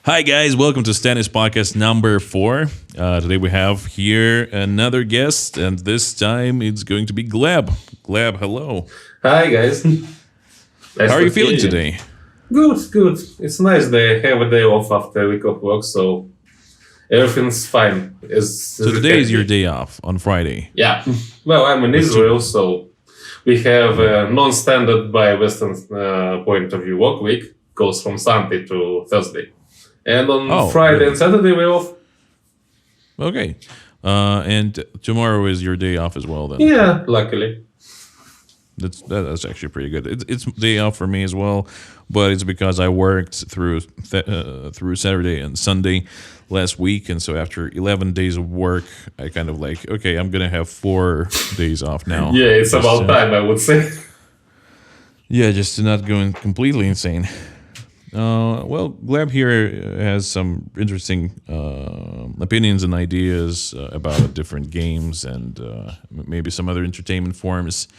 Hi guys, welcome to Stanis podcast number 4. Today we have here another guest, and this time it's going to be Gleb. Gleb, hello. Hi guys. Nice How are to you feeling see today? Good. It's nice day. Have a day off after a week of work, so everything's fine. So today is your day off on Friday. Yeah. Well, I'm in Israel, so we have a non-standard by Western point of view work week. Goes from Sunday to Thursday. And on Friday and Saturday we're off. Okay. And tomorrow is your day off as well then? Yeah, luckily. That's actually pretty good. It's day off for me as well, but it's because I worked through Saturday and Sunday last week, and so after 11 days of work, I kind of like, okay, I'm gonna have 4 days off now. Yeah, it's about time, I would say. Yeah, just to not go completely insane. Well, Gleb here has some interesting opinions and ideas about different games and maybe some other entertainment forms,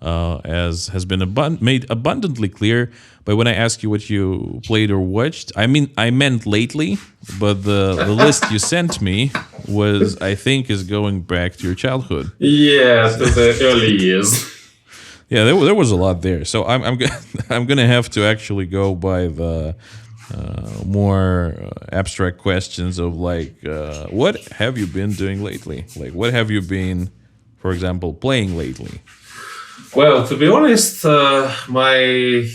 as has been made abundantly clear. But when I ask you what you played or watched, I meant lately, but the list you sent me was, I think, is going back to your childhood. Yeah, to the early years. Yeah, there was a lot there. So I'm gonna have to actually go by the more abstract questions of like, what have you been doing lately? Like, what have you been, for example, playing lately? Well, to be honest, my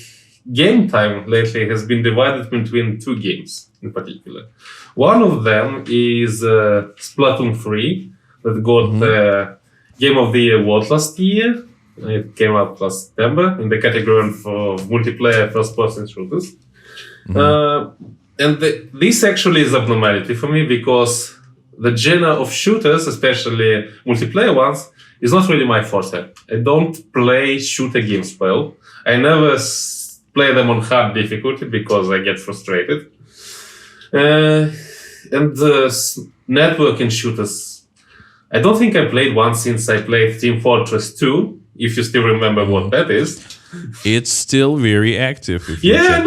game time lately has been divided between 2 games in particular. One of them is Splatoon 3 that got the Game of the Year award last year. It came out last September in the category for multiplayer first-person shooters. And this actually is abnormality for me because the genre of shooters, especially multiplayer ones, is not really my forte. I don't play shooter games well. I never play them on hard difficulty because I get frustrated. And networking shooters, I don't think I played one since I played Team Fortress 2. If you still remember what that is. It's still very active. If you I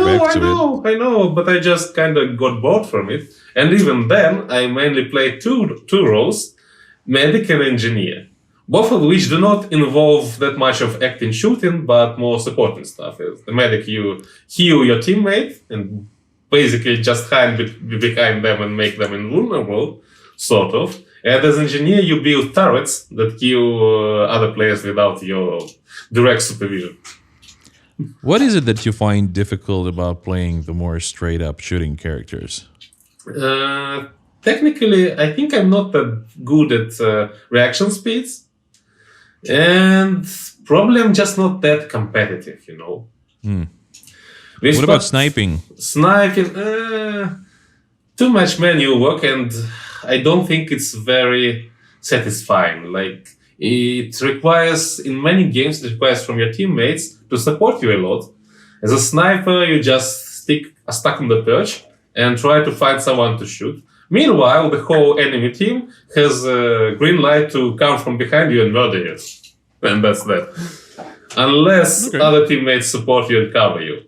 know, but I just kind of got bored from it. And even then, I mainly played two roles, medic and engineer, both of which do not involve that much of acting shooting, but more supporting stuff. As the medic, you heal your teammate and basically just hide behind them and make them invulnerable, sort of. And as engineer, you build turrets that kill other players without your direct supervision. What is it that you find difficult about playing the more straight-up shooting characters? Technically, I think I'm not that good at reaction speeds. And probably I'm just not that competitive, you know. What about sniping? Sniping, too much manual work, and I don't think it's very satisfying. Like, it requires, in many games, it requires from your teammates to support you a lot. As a sniper, you just stuck on the perch and try to find someone to shoot. Meanwhile, the whole enemy team has a green light to come from behind you and murder you. And that's that. Unless other teammates support you and cover you.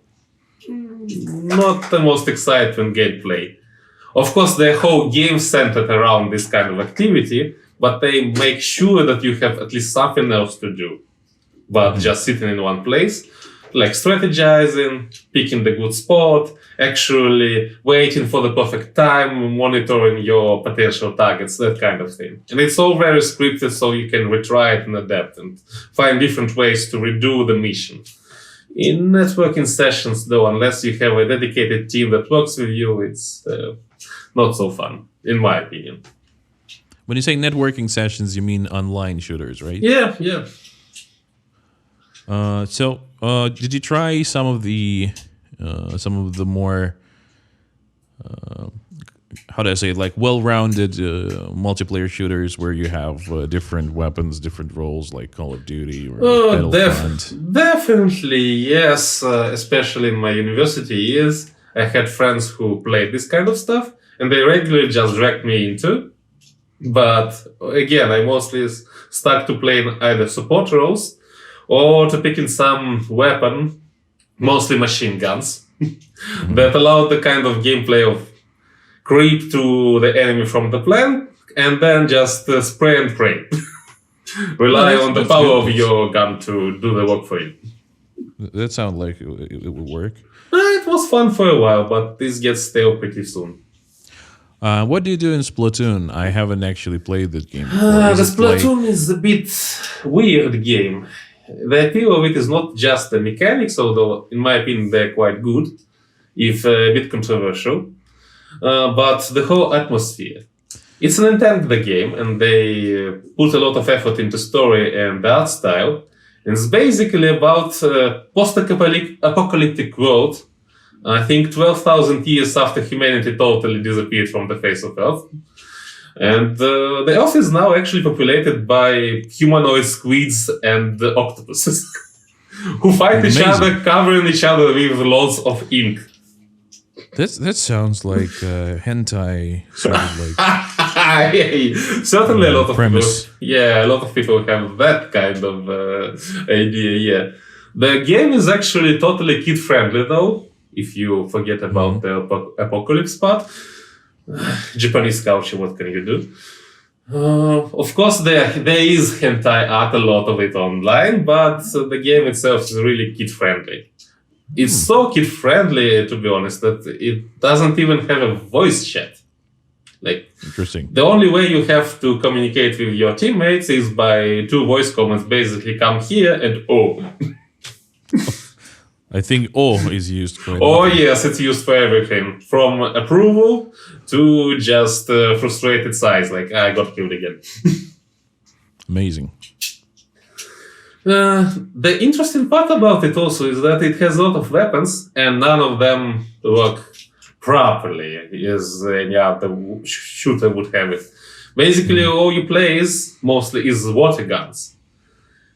Not the most exciting gameplay. Of course, the whole game centered around this kind of activity, but they make sure that you have at least something else to do. But just sitting in one place, like strategizing, picking the good spot, actually waiting for the perfect time, monitoring your potential targets, that kind of thing. And it's all very scripted, so you can retry it and adapt and find different ways to redo the mission. In networking sessions, though, unless you have a dedicated team that works with you, it's not so fun, in my opinion. When you say networking sessions, you mean online shooters, right? Yeah. So, did you try some of the more, how do I say it, like well-rounded multiplayer shooters where you have different weapons, different roles, like Call of Duty or Battlefront? Definitely, yes. Especially in my university years, I had friends who played this kind of stuff, and they regularly just dragged me into. But again, I mostly stuck to playing either support roles or to picking some weapon, mostly machine guns, that allowed the kind of gameplay of creep to the enemy from the plant, and then just spray and pray. Rely on the that's power good. of your gun to do the work for you. That sounds like it would work. It was fun for a while, but this gets stale pretty soon. What do you do in Splatoon? I haven't actually played that game before. The Is it like- Splatoon is a bit weird game. The appeal of it is not just the mechanics, although in my opinion they're quite good, if a bit controversial, but the whole atmosphere. It's an intent game, and they put a lot of effort into story and the art style. And it's basically about post-apocalyptic world. I think 12,000 years after humanity totally disappeared from the face of Earth. And the Earth is now actually populated by humanoid squids and octopuses who fight each Amazing. other, covering each other with loads of ink. That sounds like hentai sort of like Yeah, certainly a lot of premise. people. Yeah, a lot of people have that kind of idea. Yeah, the game is actually totally kid friendly, though. If you forget about the apocalypse part, Japanese culture. What can you do? Of course, there is hentai art, a lot of it online, but the game itself is really kid friendly. It's so kid friendly, to be honest, that it doesn't even have a voice chat. Like, interesting. the only way you have to communicate with your teammates is by two voice commands, basically come here and oh. I think O is used quite Oh often. yes, it's used for everything, from approval to just frustrated sighs, like I got killed again. Amazing. The interesting part about it also is that it has a lot of weapons and none of them work properly as any other shooter would have it. Basically, all you play is mostly is water guns.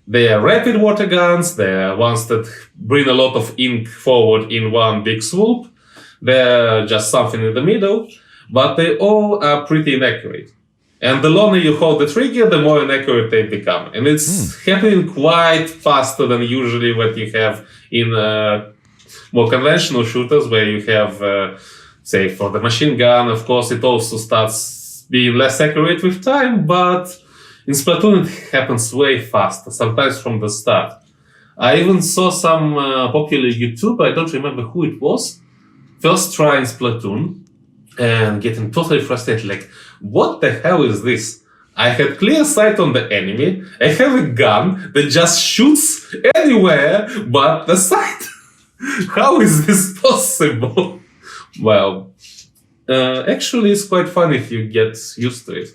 They are rapid water guns, they are ones that bring a lot of ink forward in one big swoop. They're just something in the middle, but they all are pretty inaccurate. And the longer you hold the trigger, the more inaccurate they become. And it's happening quite faster than usually what you have in more conventional shooters, where you have, say, for the machine gun, of course, it also starts being less accurate with time, but in Splatoon it happens way faster, sometimes from the start. I even saw some popular YouTuber, I don't remember who it was, first trying Splatoon and getting totally frustrated, like, what the hell is this? I had clear sight on the enemy, I have a gun that just shoots anywhere but the sight. How is this possible? Well, actually it's quite fun if you get used to it.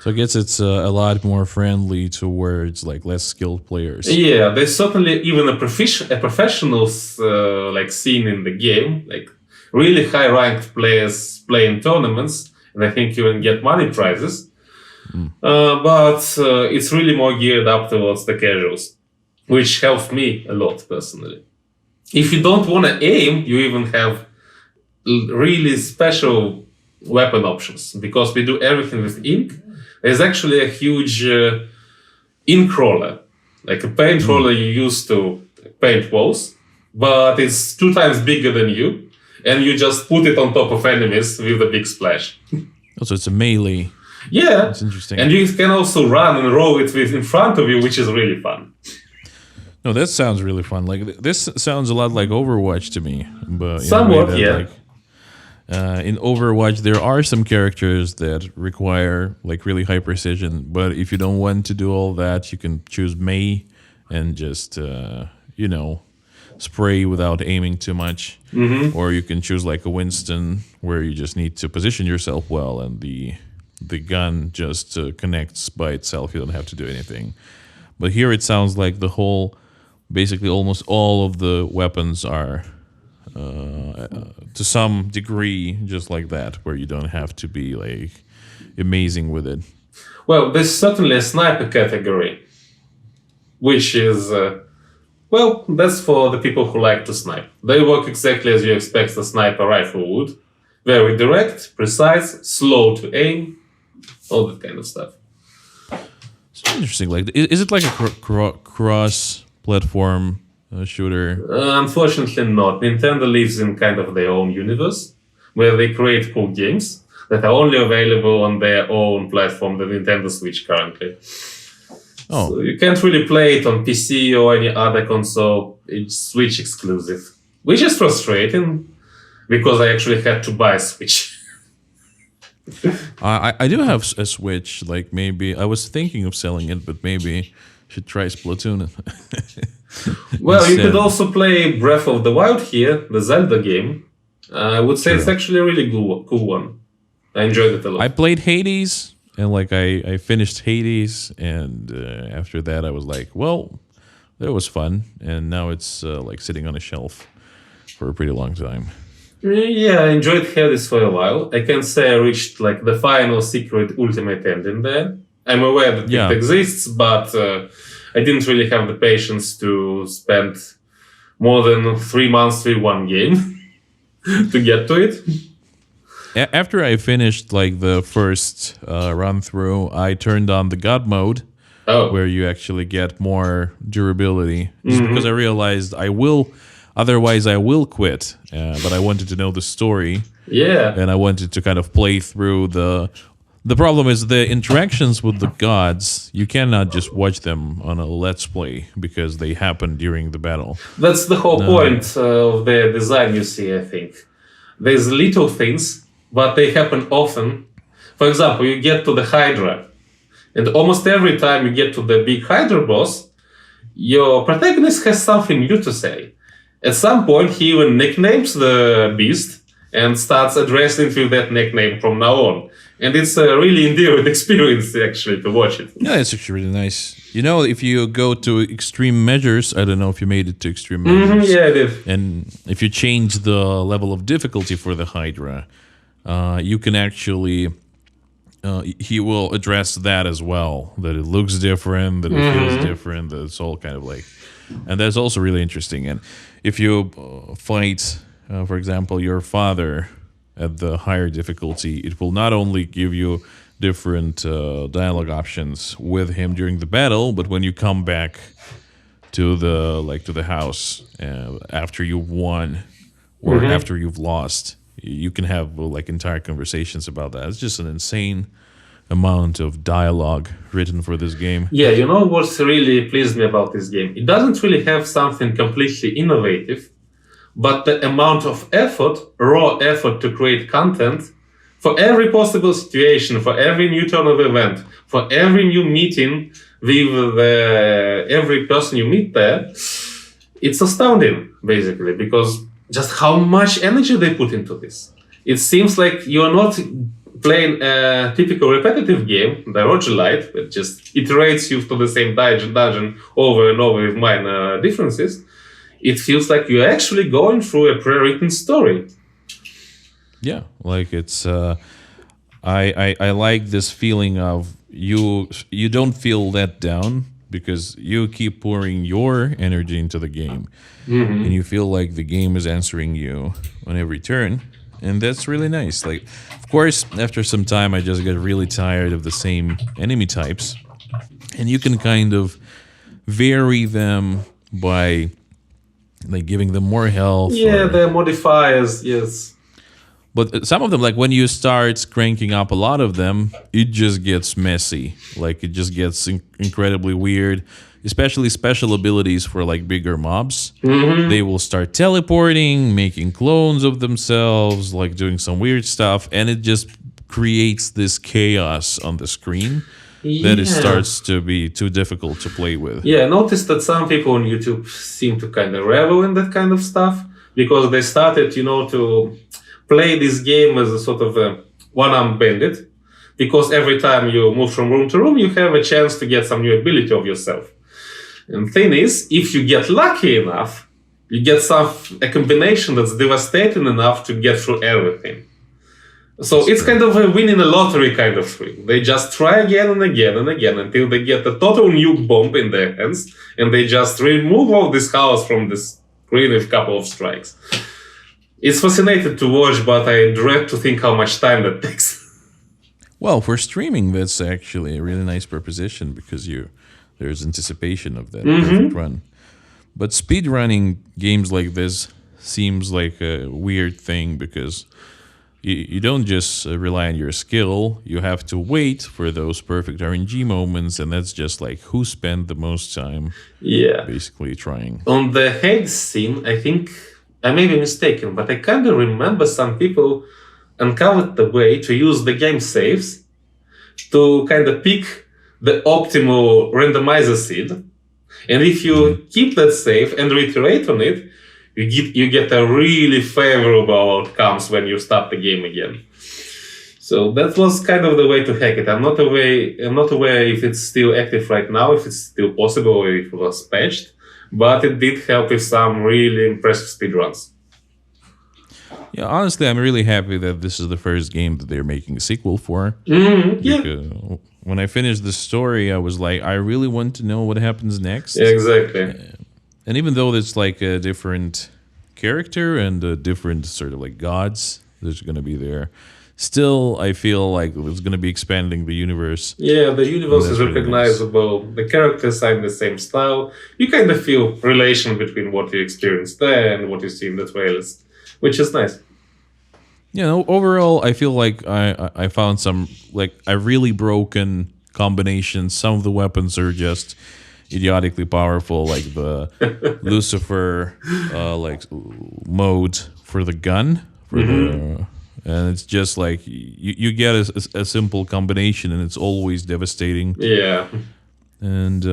So I guess it's a lot more friendly towards like less skilled players. Yeah, there's certainly even a professionals like scene in the game, like really high ranked players playing tournaments, and I think you even get money prizes. But it's really more geared up towards the casuals, which helps me a lot personally. If you don't want to aim, you even have really special weapon options, because we do everything with ink. There's actually a huge ink roller, like a paint roller you use to paint walls, but it's 2 times bigger than you, and you just put it on top of enemies with a big splash. Also, it's a melee. Yeah, That's interesting. and you can also run and roll it with in front of you, which is really fun. No, that sounds really fun. Like this sounds a lot like Overwatch to me, but in a way Somewhat, that, yeah. Like, in Overwatch, there are some characters that require like really high precision, but if you don't want to do all that, you can choose Mei and just spray without aiming too much, or you can choose like a Winston where you just need to position yourself well, and the gun just connects by itself. You don't have to do anything. But here it sounds like the whole, basically almost all of the weapons are to some degree just like that, where you don't have to be like amazing with it. Well, there's certainly a sniper category, which is, well, that's for the people who like to snipe. They work exactly as you expect a sniper rifle would. Very direct, precise, slow to aim, all that kind of stuff. It's interesting. Like, is it like a cross-platform shooter? Unfortunately not. Nintendo lives in kind of their own universe. where they create cool games that are only available on their own platform, the Nintendo Switch currently. Oh, So you can't really play it on PC or any other console. It's Switch exclusive, which is frustrating because I actually had to buy a Switch. I do have a Switch. Like maybe I was thinking of selling it, but maybe should try Splatoon. Well, you could instead. also play Breath of the Wild here, the Zelda game. I would say it's True. actually a really cool one. I enjoyed it a lot. I played Hades, and like I finished Hades, and after that I was like, well, that was fun, and now it's like sitting on a shelf for a pretty long time. Yeah, I enjoyed Hades for a while. I can say I reached like the final secret ultimate ending there. I'm aware that Yeah. it exists, but I didn't really have the patience to spend more than 3 months with one game to get to it. After I finished like the first run through, I turned on the God mode, Oh, where you actually get more durability. Just because I realized otherwise I will quit. But I wanted to know the story, yeah. and I wanted to kind of play through the. The problem is the interactions with the gods. You cannot just watch them on a let's play because they happen during the battle. That's the whole point of the design, you see, I think. There's little things, but they happen often. For example, you get to the Hydra, and almost every time you get to the big Hydra boss, your protagonist has something new to say. At some point, he even nicknames the beast and starts addressing it with that nickname from now on. And it's a really endearing experience, actually, to watch it. Yeah, it's actually really nice. You know, if you go to extreme measures, I don't know if you made it to extreme measures. Yeah, I did. And if you change the level of difficulty for the Hydra, you can actually. He will address that as well. That it looks different, that it feels different, that it's all kind of like. And that's also really interesting. And if you fight, for example, your father at the higher difficulty, it will not only give you different dialogue options with him during the battle, but when you come back to the house after you've won or after you've lost, you can have like entire conversations about that. It's just an insane amount of dialogue written for this game. Yeah, you know what's really pleased me about this game? It doesn't really have something completely innovative, but the amount of effort, raw effort to create content for every possible situation, for every new turn of event, for every new meeting with every person you meet there, it's astounding, basically, because just how much energy they put into this. It seems like you're not playing a typical repetitive game, the roguelite, that just iterates you to the same dungeon over and over with minor differences. It feels like you're actually going through a pre-written story. Yeah, like it's. I like this feeling of you don't feel let down because you keep pouring your energy into the game, and you feel like the game is answering you on every turn, and that's really nice. Like, of course, after some time, I just get really tired of the same enemy types, and you can kind of vary them by like giving them more health. Yeah, or- the modifiers, yes. But some of them, like when you start cranking up a lot of them, it just gets messy. Like it just gets incredibly weird. Especially special abilities for like bigger mobs. They will start teleporting, making clones of themselves, like doing some weird stuff, and it just creates this chaos on the screen that it Yeah. starts to be too difficult to play with. Yeah, I noticed that some people on YouTube seem to kind of revel in that kind of stuff because they started, to play this game as a sort of a one-armed bandit. Because every time you move from room to room, you have a chance to get some new ability of yourself. And thing is, if you get lucky enough, you get a combination that's devastating enough to get through everything. So it's kind of a winning a lottery kind of thing. They just try again and again and again until they get a total nuke bomb in their hands, and they just remove all this house from the screen with a couple of strikes. It's fascinating to watch, but I dread to think how much time that takes. Well, for streaming, that's actually a really nice proposition because there's anticipation of that perfect run. But speedrunning games like this seems like a weird thing because you don't just rely on your skill. You have to wait for those perfect RNG moments, and that's just like who spent the most time Yeah. basically trying. On the hate scene, I think I may be mistaken, but I kind of remember some people uncovered the way to use the game saves to kind of pick the optimal randomizer seed. And if you keep that save and reiterate on it, you get a really favorable outcomes when you start the game again. So that was kind of the way to hack it. I'm not aware if it's still active right now, if it's still possible, or if it was patched. But it did help with some really impressive speedruns. Yeah, honestly, I'm really happy that this is the first game that they're making a sequel for. Yeah, Because when I finished the story, I was like, I really want to know what happens next. exactly. And even though it's like a different character and a different sort of like gods that's going to be there, still I feel like it's going to be expanding the universe. Yeah, the universe That's is really recognizable. The characters are in the same style. You kind of feel relation between what you experienced there and what you see in the trailers, which is nice. You know, overall, I feel like I found some like a really broken combinations. Some of the weapons are just idiotically powerful, like the Lucifer like mode for the gun for the. And it's just like you get a simple combination, and it's always devastating. Yeah. And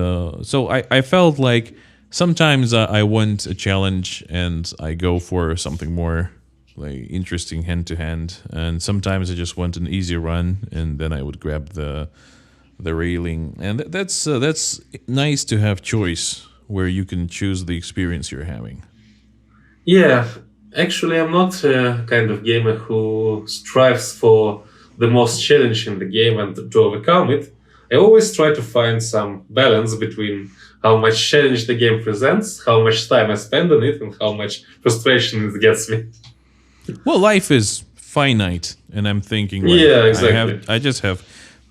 so I felt like sometimes I want a challenge, and I go for something more like interesting hand to hand. And sometimes I just want an easy run, and then I would grab the railing. And that's nice to have choice where you can choose the experience you're having. Yeah. Actually, I'm not a kind of gamer who strives for the most challenge in the game and to overcome it. I always try to find some balance between how much challenge the game presents, how much time I spend on it, and how much frustration it gets me. Well, life is finite, and I'm thinking, like, Yeah, exactly. I just have,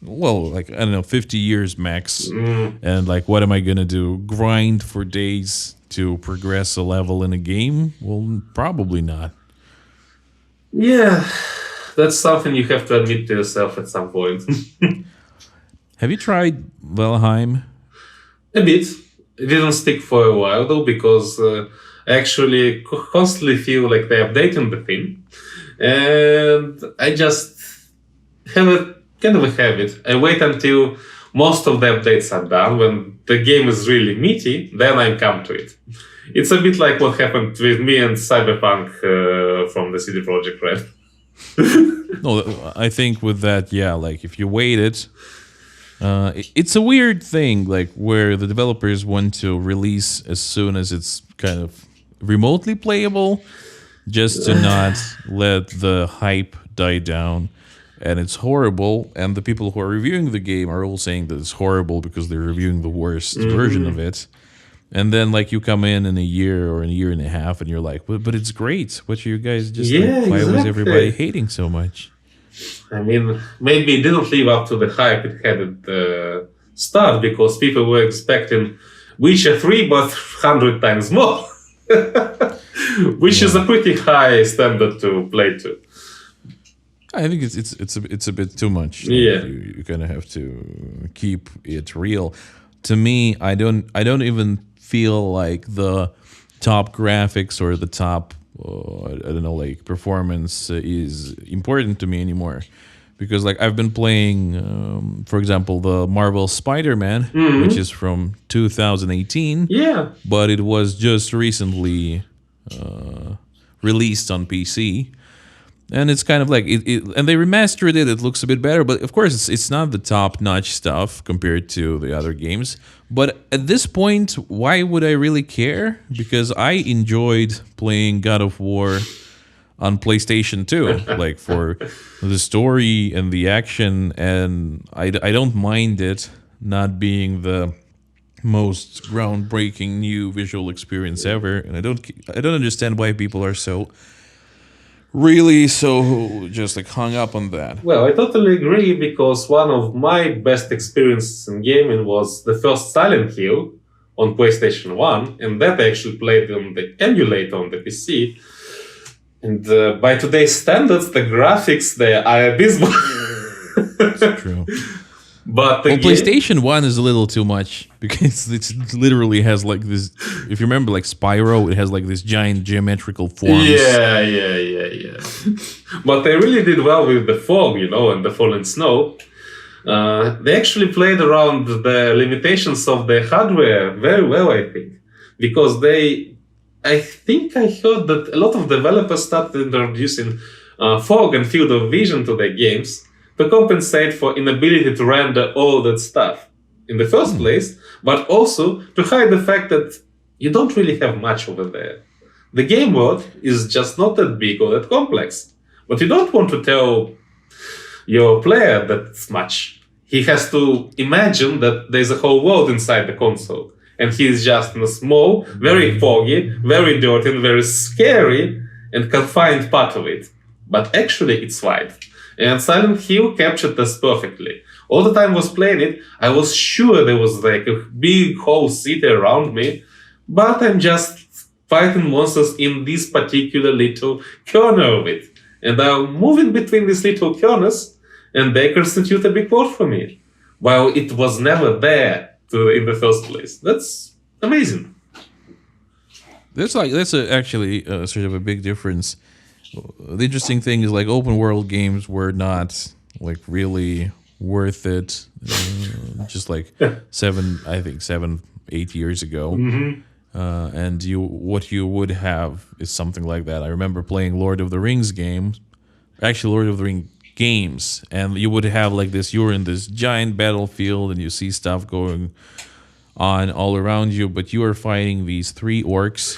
well, like I don't know, 50 years max, Mm. and like, what am I gonna do? Grind for days to progress a level in a game? Well, probably not. Yeah, that's something you have to admit to yourself at some point. Have you tried Valheim? A bit. It didn't stick for a while though, because I actually constantly feel like they're updating the thing, and I just have a kind of a habit. I wait until most of the updates are done. When the game is really meaty, then I come to it. It's a bit like what happened with me and Cyberpunk from the CD Projekt Red. No, I think with that, yeah, like if you wait it, it's a weird thing, like where the developers want to release as soon as it's kind of remotely playable, just to not let the hype die down. And it's horrible. And the people who are reviewing the game are all saying that it's horrible because they're reviewing the worst version of it. And then, like, you come in a year or in a year and a half, and you're like, but it's great. What are you guys just Yeah, like? Why was exactly. everybody hating so much? I mean, maybe it didn't live up to the hype it had at the start because people were expecting Witcher 3, but 100 times more. Which is a pretty high standard to play to. I think it's a bit too much. Like, Yeah. you kind of have to keep it real. To me, I don't even feel like the top graphics or the top I don't know, like performance is important to me anymore, because like I've been playing, for example, the Marvel Spider-Man, which is from 2018, Yeah. but it was just recently released on PC. And it's kind of like and they remastered it. It looks a bit better, but of course, it's not the top-notch stuff compared to the other games. But at this point, why would I really care? Because I enjoyed playing God of War on PlayStation 2, like for the story and the action, and I don't mind it not being the most groundbreaking new visual experience ever, and I don't understand why people are so just like hung up on that. Well, I totally agree because one of my best experiences in gaming was the first Silent Hill on PlayStation 1, and that I actually played on the emulator on the PC. And by today's standards, the graphics there are abysmal. True. But Well, again, PlayStation 1 is a little too much because it literally has like this. If you remember, like Spyro, it has like this giant geometrical forms. yeah. But they really did well with the fog, and the falling snow. They actually played around the limitations of the hardware very well, I think, because I think I heard that a lot of developers started introducing fog and field of vision to their games to compensate for inability to render all that stuff in the first place, but also to hide the fact that you don't really have much over there. The game world is just not that big or that complex, but you don't want to tell your player that much. He has to imagine that there's a whole world inside the console, and he is just in a small, very foggy, very dirty, and very scary and confined part of it. But actually, it's wide. And Silent Hill captured this perfectly. All the time I was playing it, I was sure there was like a big whole city around me, but I'm just fighting monsters in this particular little corner of it. And I'm moving between these little corners, and they constitute a big world for me, while it was never there in the first place. That's amazing. That's actually sort of a big difference. The interesting thing is like open world games were not like really worth it. Just like 7, 8 years ago. And what you would have is something like that. I remember playing Lord of the Rings games, actually Lord of the Rings games, and you would have like this. You're in this giant battlefield, and you see stuff going on all around you, but you are fighting these 3 orcs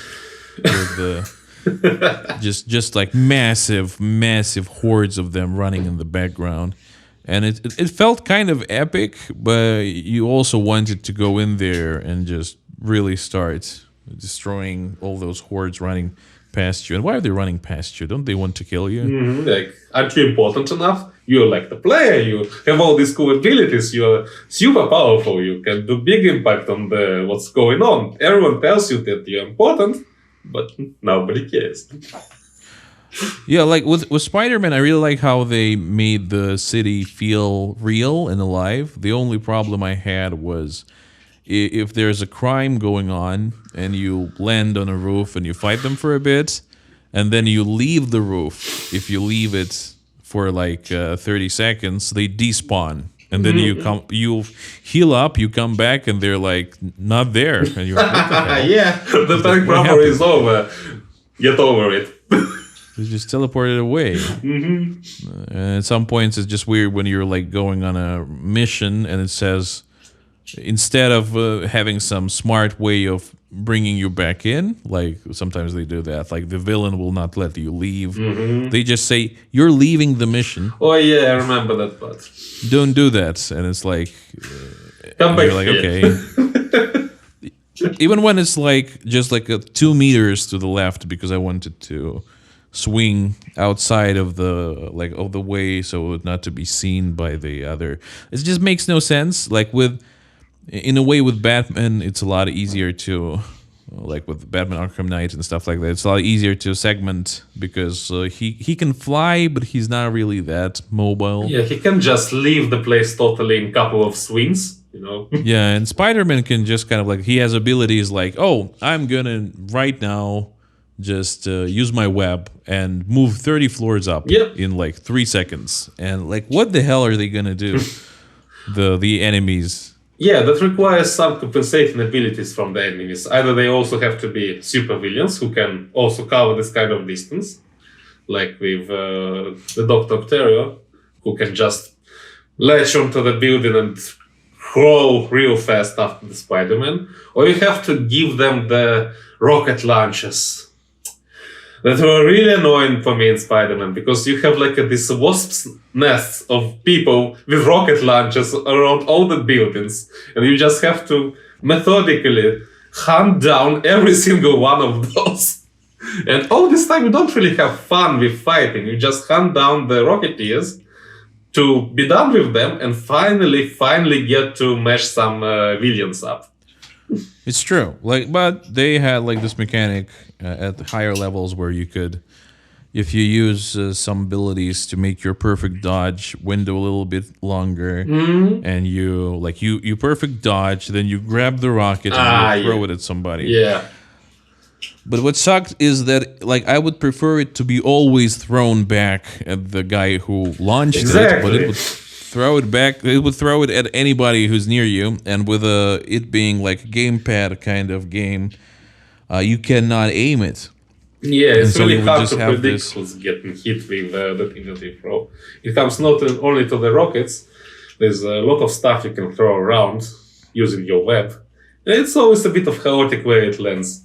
with the just like massive hordes of them running in the background. And it felt kind of epic, but you also wanted to go in there and just really start destroying all those hordes running past you. And why are they running past you? Don't they want to kill you? Like, aren't you important enough? You're like the player, you have all these cool abilities, you're super powerful, you can do big impact on what's going on. Everyone tells you that you're important, but nobody cares. Yeah, like with Spider-Man, I really like how they made the city feel real and alive. The only problem I had was if there's a crime going on and you land on a roof and you fight them for a bit, and then you leave the roof. If you leave it for like 30 seconds, they despawn. And then you heal up, you come back, and they're like not there. And you're like, what the hell? Yeah, the tank proper is over. Get over it. They just teleported away. And at some points, it's just weird when you're like going on a mission and it says, instead of having some smart way of bringing you back in, like sometimes they do that, like the villain will not let you leave. They just say, you're leaving the mission. Oh yeah, I remember that part. Don't do that. And it's like, Come back you're like, here. okay. Even when it's like just like 2 meters to the left, because I wanted to swing outside of the way so not to be seen by the other. It just makes no sense. Like in a way with Batman, it's a lot easier to, like with Batman Arkham Knight and stuff like that, it's a lot easier to segment because he can fly, but he's not really that mobile. Yeah, he can just leave the place totally in a couple of swings, Yeah, and Spider-Man can just kind of like, he has abilities like, oh, I'm gonna right now just use my web and move 30 floors up in like 3 seconds. And like, what the hell are they gonna do? the enemies. Yeah, that requires some compensating abilities from the enemies. Either they also have to be super villains who can also cover this kind of distance, like with the Dr. Octario, who can just latch onto the building and crawl real fast after the Spider-Man, or you have to give them the rocket launchers. That were really annoying for me in Spider-Man, because you have like this wasp's nest of people with rocket launchers around all the buildings, and you just have to methodically hunt down every single one of those. And all this time you don't really have fun with fighting, you just hunt down the Rocketeers to be done with them and finally get to mash some villains up. It's true. Like, but they had like this mechanic at the higher levels where you could if you use some abilities to make your perfect dodge window a little bit longer, and you perfect dodge, then you grab the rocket and you throw it at somebody. Yeah. But what sucked is that like I would prefer it to be always thrown back at the guy who launched it, but it would throw it back. It would throw it at anybody who's near you, and with it being like a gamepad kind of game, you cannot aim it. Yeah, And it's so really you would hard just to have predict this- who's getting hit with the thing that you throw. It comes not only to the rockets. There's a lot of stuff you can throw around using your web. It's always a bit of chaotic where it lands.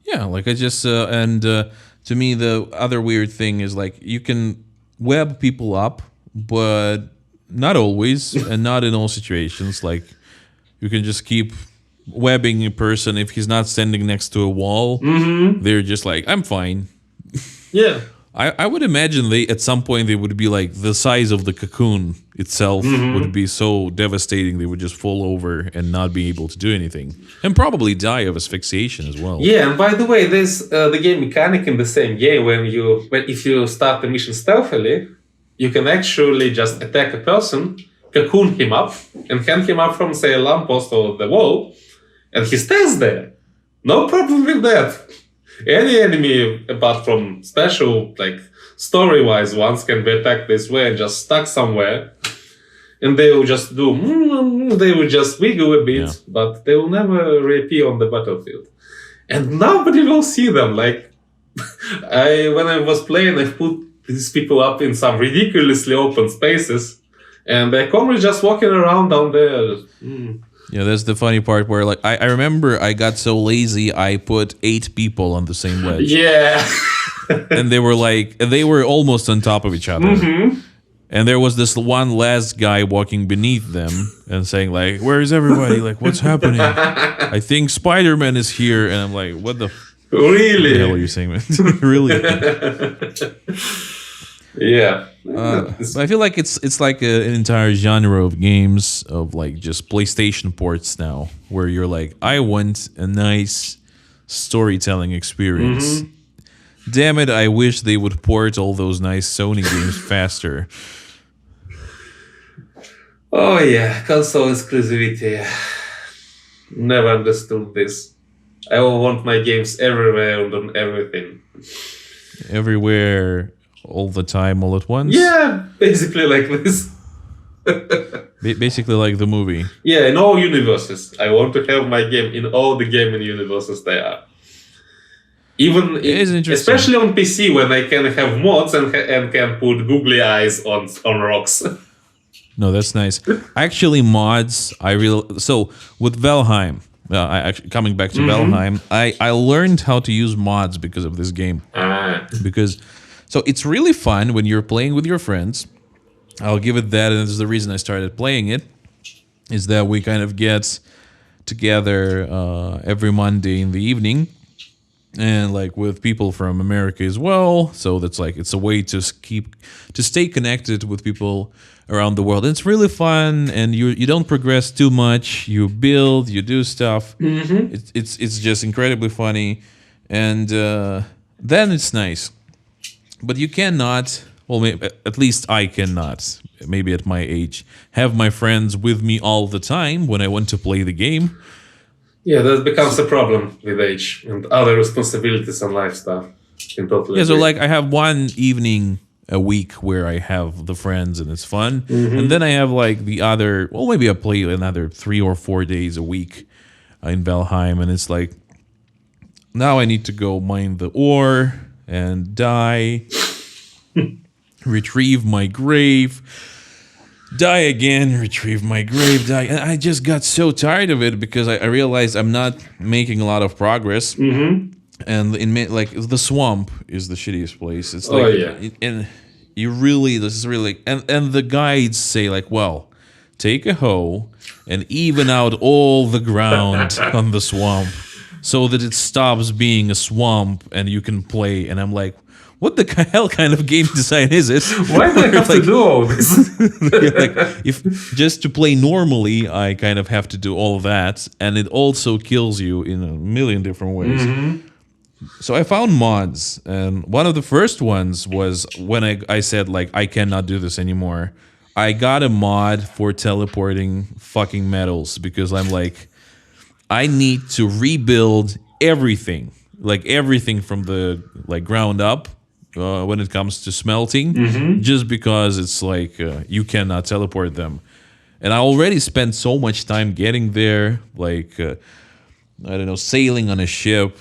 Yeah, like I just to me the other weird thing is like you can web people up, but not always and not in all situations. Like you can just keep webbing a person if he's not standing next to a wall. They're just like, I'm fine. Yeah. I would imagine they at some point they would be like the size of the cocoon itself would be so devastating they would just fall over and not be able to do anything and probably die of asphyxiation as well. Yeah, and by the way, there's the game mechanic in the same game when if you start the mission stealthily, you can actually just attack a person, cocoon him up, and hand him up from say a lamppost or the wall, and he stays there. No problem with that. Any enemy, apart from special, like story-wise ones, can be attacked this way and just stuck somewhere. And they will just they will just wiggle a bit, but they will never reappear on the battlefield. And nobody will see them. Like, when I was playing, I put these people up in some ridiculously open spaces, and they're commonly just walking around down there. Yeah, that's the funny part where like I remember I got so lazy I put 8 people on the same ledge. Yeah. And they were almost on top of each other. And there was this one last guy walking beneath them and saying like, where is everybody? Like, what's happening? I think Spider-Man is here. And I'm like, what the Really? hell are you saying, man? Really? Yeah. I feel like it's like an entire genre of games of like just PlayStation ports now, where you're like, I want a nice storytelling experience. Damn it! I wish they would port all those nice Sony games faster. Oh yeah, console exclusivity. Never understood this. I want my games everywhere and on everything. Everywhere, all the time, all at once. Yeah, basically like this. Basically like the movie. Yeah, in all universes. I want to have my game in all the gaming universes there are. Even It is interesting. especially on PC when I can have mods and can put googly eyes on rocks. No, that's nice. Actually, mods. So with Valheim, coming back to Valheim, I learned how to use mods because of this game. So it's really fun when you're playing with your friends. I'll give it that, and this is the reason I started playing it. Is that we kind of get together every Monday in the evening. And like with people from America as well, so that's like it's a way to stay connected with people around the world. It's really fun, and you don't progress too much. You build, you do stuff. It's just incredibly funny, and then it's nice. But you cannot. Well, maybe, at least I cannot. Maybe at my age, have my friends with me all the time when I want to play the game. Yeah, that becomes a problem with age and other responsibilities and life stuff. In total. Yeah, so like I have one evening a week where I have the friends and it's fun. And then I have like the other, well, maybe I play another 3 or 4 days a week in Valheim. And it's like, now I need to go mine the ore and die, retrieve my grave, die again, retrieve my grave, die. And I just got so tired of it because I realized I'm not making a lot of progress. And like the swamp is the shittiest place. It's like, and you really, this is really, and the guides say like, well, take a hoe and even out all the ground on the swamp so that it stops being a swamp and you can play. And I'm like, what the hell kind of game design is it? Why do I have to do all this? Like, if just to play normally, I kind of have to do all that, and it also kills you in a million different ways. So I found mods, and one of the first ones was when I said like I cannot do this anymore. I got a mod for teleporting fucking metals because I'm like I need to rebuild everything, like everything from the like ground up when it comes to smelting, just because it's like you cannot teleport them. And I already spent so much time getting there, like I don't know, sailing on a ship,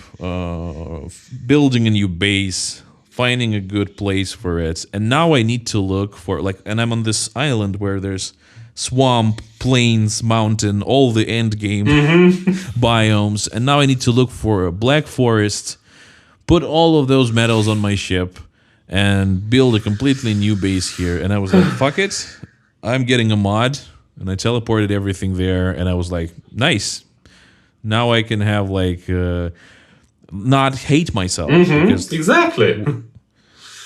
building a new base, finding a good place for it. And now I need to look for like, and I'm on this island where there's swamp, plains, mountain, all the end game biomes. And now I need to look for a black forest, put all of those metals on my ship, and build a completely new base here. And I was like, fuck it, I'm getting a mod. And I teleported everything there, and I was like, nice. Now I can have like not hate myself because Exactly.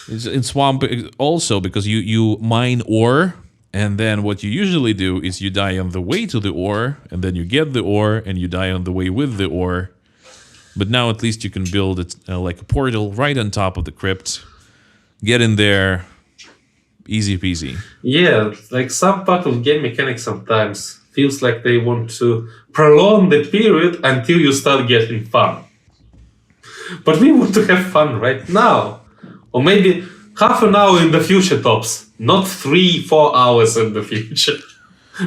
it's in swamp also because you mine ore, and then what you usually do is you die on the way to the ore, and then you get the ore and you die on the way with the ore. But now at least you can build it like a portal right on top of the crypt, get in there, easy peasy. Yeah, like some part of game mechanics sometimes feels like they want to prolong the period until you start getting fun. But we want to have fun right now. Or maybe half an hour in the future tops, not 3-4 hours in the future.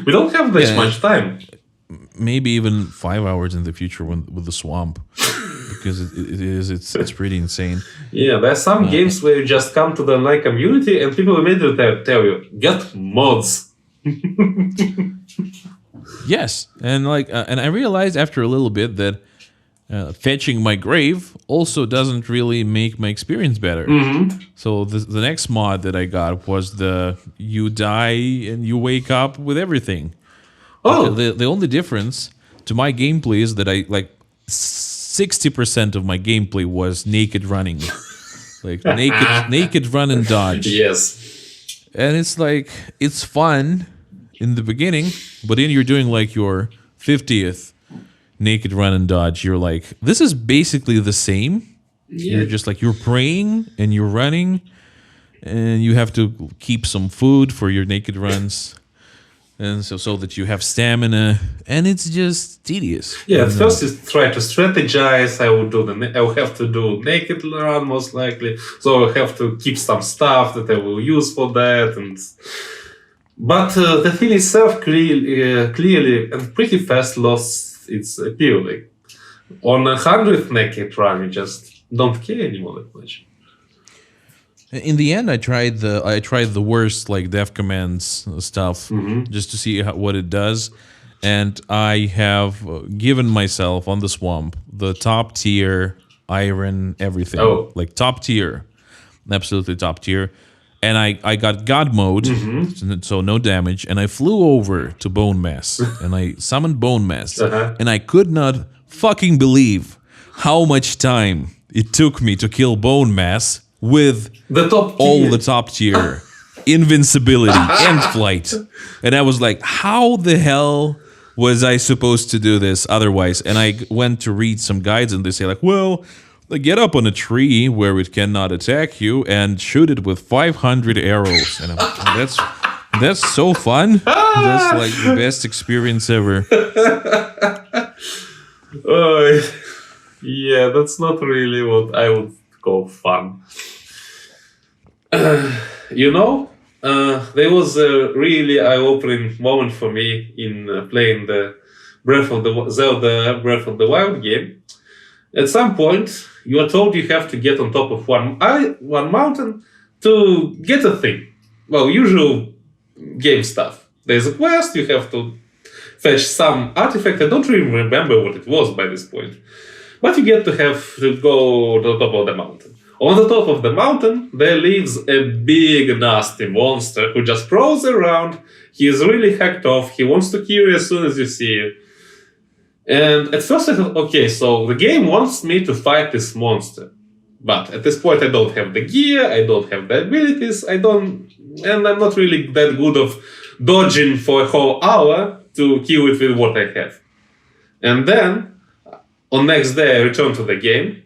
We don't have that much time. Maybe even 5 hours in the future with the swamp, because it's pretty insane. Yeah, there are some games where you just come to the online community and people immediately tell you, get mods. Yes, and like, and I realized after a little bit that fetching my grave also doesn't really make my experience better. So the next mod that I got was the you die and you wake up with everything. Oh, The only difference to my gameplay is that I like 60% of my gameplay was naked running, like naked run and dodge. yes. And it's like it's fun in the beginning, but then you're doing like your 50th naked run and dodge. You're like, this is basically the same. You're just like you're praying and you're running, and you have to keep some food for your naked runs. And so that you have stamina, and it's just tedious. Yeah, at first you try to strategize. I will have to do naked run most likely, so I have to keep some stuff that I will use for that. But the thing itself clearly and pretty fast lost its appeal. Like, on 100th naked run, you just don't care anymore that much. In the end, I tried the worst like dev commands stuff just to see what it does, and I have given myself on the swamp the top tier iron everything, like top tier, absolutely top tier, and I got God mode, so no damage, and I flew over to Bone Mass and I summoned Bone Mass, and I could not fucking believe how much time it took me to kill Bone Mass with the top tier invincibility and flight. And I was like, how the hell was I supposed to do this otherwise? And I went to read some guides, and they say like, well, get up on a tree where it cannot attack you and shoot it with 500 arrows. And I'm like, that's so fun. That's like the best experience ever. Yeah, that's not really what I would call fun. There was a really eye-opening moment for me in playing the Zelda Breath of the Wild game. At some point, you are told you have to get on top of one mountain to get a thing. Well, usual game stuff. There's a quest, you have to fetch some artifact. I don't really remember what it was by this point. But you get to have to go to the top of the mountain. On the top of the mountain, there lives a big nasty monster who just prowls around. He is really hacked off. He wants to kill you as soon as you see you. And at first I thought, okay, so the game wants me to fight this monster. But at this point I don't have the gear, I don't have the abilities, and I'm not really that good of dodging for a whole hour to kill it with what I have. And then, on next day I return to the game,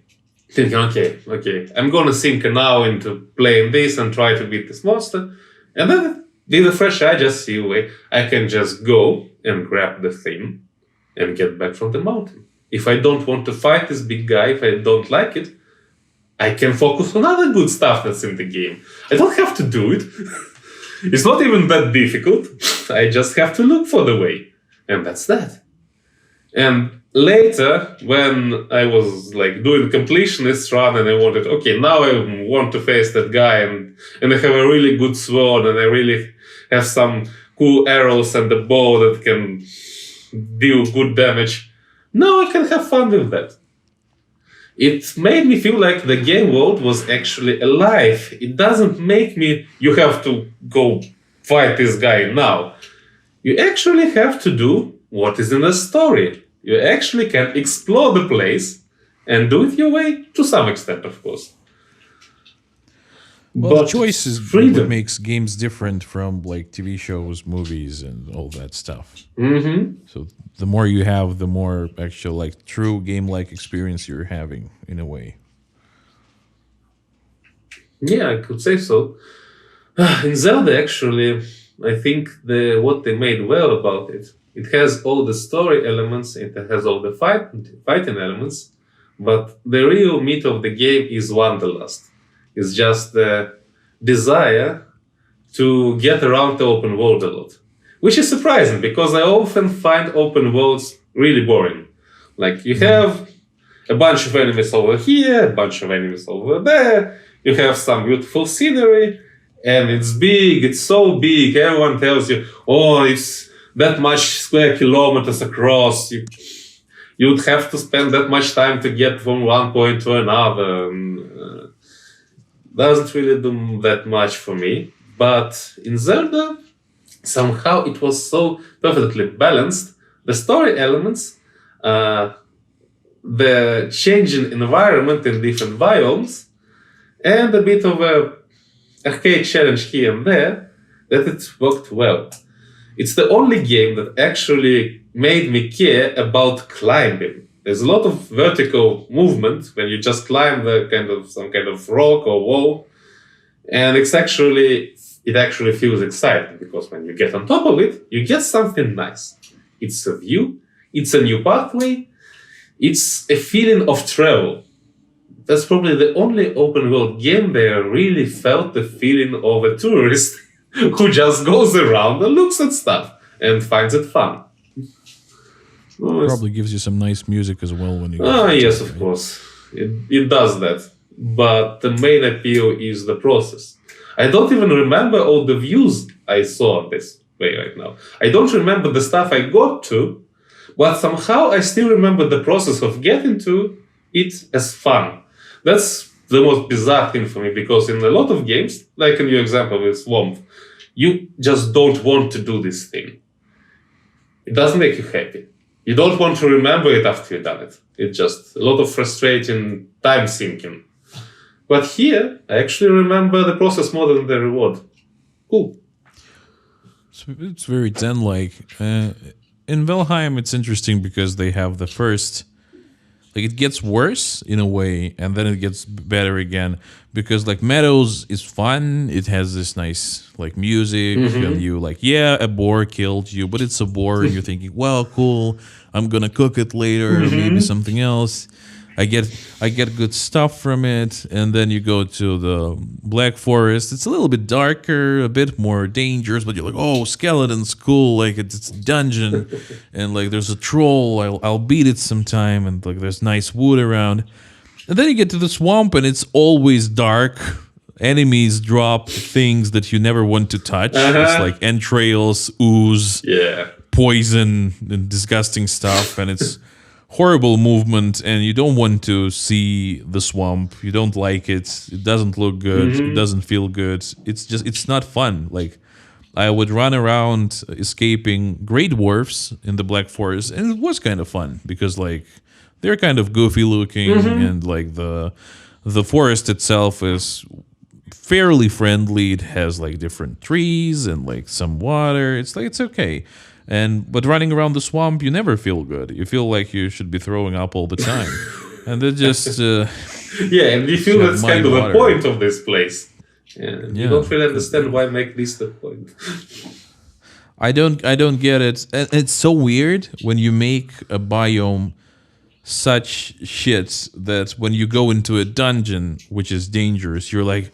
thinking, okay, I'm gonna sink an hour into playing this and try to beat this monster, and then with a fresh eye, just see a way I can just go and grab the thing and get back from the mountain. If I don't want to fight this big guy, if I don't like it, I can focus on other good stuff that's in the game. I don't have to do it. It's not even that difficult. I just have to look for the way. And that's that. And later, when I was like doing completionist run and I wanted, okay, now I want to face that guy and I have a really good sword and I really have some cool arrows and a bow that can deal good damage. Now I can have fun with that. It made me feel like the game world was actually alive. It doesn't make me, you have to go fight this guy now. You actually have to do what is in the story. You actually can explore the place and do it your way, to some extent, of course. Well, But the choice is freedom. what makes games different from like TV shows, movies, and all that stuff. Mm-hmm. So the more you have, the more actual like true game-like experience you're having in a way. Yeah, I could say so. In Zelda, actually, I think what they made well about it, it has all the story elements, it has all the fighting elements, but the real meat of the game is wanderlust. It's just the desire to get around the open world a lot, which is surprising because I often find open worlds really boring. Like you have a bunch of enemies over here, a bunch of enemies over there. You have some beautiful scenery, and it's big. It's so big. Everyone tells you, "Oh, it's that much square kilometers across." You'd have to spend that much time to get from one point to another. Doesn't really do that much for me. But in Zelda, somehow it was so perfectly balanced. The story elements, the changing environment in different biomes, and a bit of a arcade challenge here and there, that it worked well. It's the only game that actually made me care about climbing. There's a lot of vertical movement when you just climb some kind of rock or wall, and it actually feels exciting because when you get on top of it, you get something nice. It's a view, it's a new pathway, it's a feeling of travel. That's probably the only open world game where I really felt the feeling of a tourist who just goes around and looks at stuff and finds it fun. Probably gives you some nice music as well when you. Yes, of course. It does that. But the main appeal is the process. I don't even remember all the views I saw this way right now. I don't remember the stuff I got to, but somehow I still remember the process of getting to it as fun. That's the most bizarre thing for me because in a lot of games, like in your example with Swamp, you just don't want to do this thing. It doesn't make you happy. You don't want to remember it after you've done it. It's just a lot of frustrating time sinking. But here, I actually remember the process more than the reward. Cool. It's very Zen-like. In Valheim, it's interesting because they have the first. Like it gets worse in a way, and then it gets better again. Because like Meadows is fun. It has this nice like music, and you like, yeah, a boar killed you, but it's a boar, and you're thinking, well, cool. I'm gonna cook it later, maybe something else. I get good stuff from it, and then you go to the Black Forest. It's a little bit darker, a bit more dangerous, but you're like, oh, skeletons, cool! Like it's a dungeon, and like there's a troll. I'll beat it sometime, and like there's nice wood around. And then you get to the swamp, and it's always dark. Enemies drop things that you never want to touch. It's like entrails, ooze, poison, and disgusting stuff, and it's horrible movement, and you don't want to see the swamp. You don't like it. It doesn't look good. It doesn't feel good. It's not fun. Like I would run around escaping Grey Dwarfs in the Black Forest, and it was kind of fun because like they're kind of goofy looking, and like the forest itself is fairly friendly. It has like different trees and like some water. It's like it's okay. But running around the swamp, you never feel good. You feel like you should be throwing up all the time, and it just Yeah, and we feel have that's muddy kind of the water. point of this place. And you Yeah. don't really understand why make this the point. I don't get it. And it's so weird when you make a biome such shit that when you go into a dungeon, which is dangerous, you're like,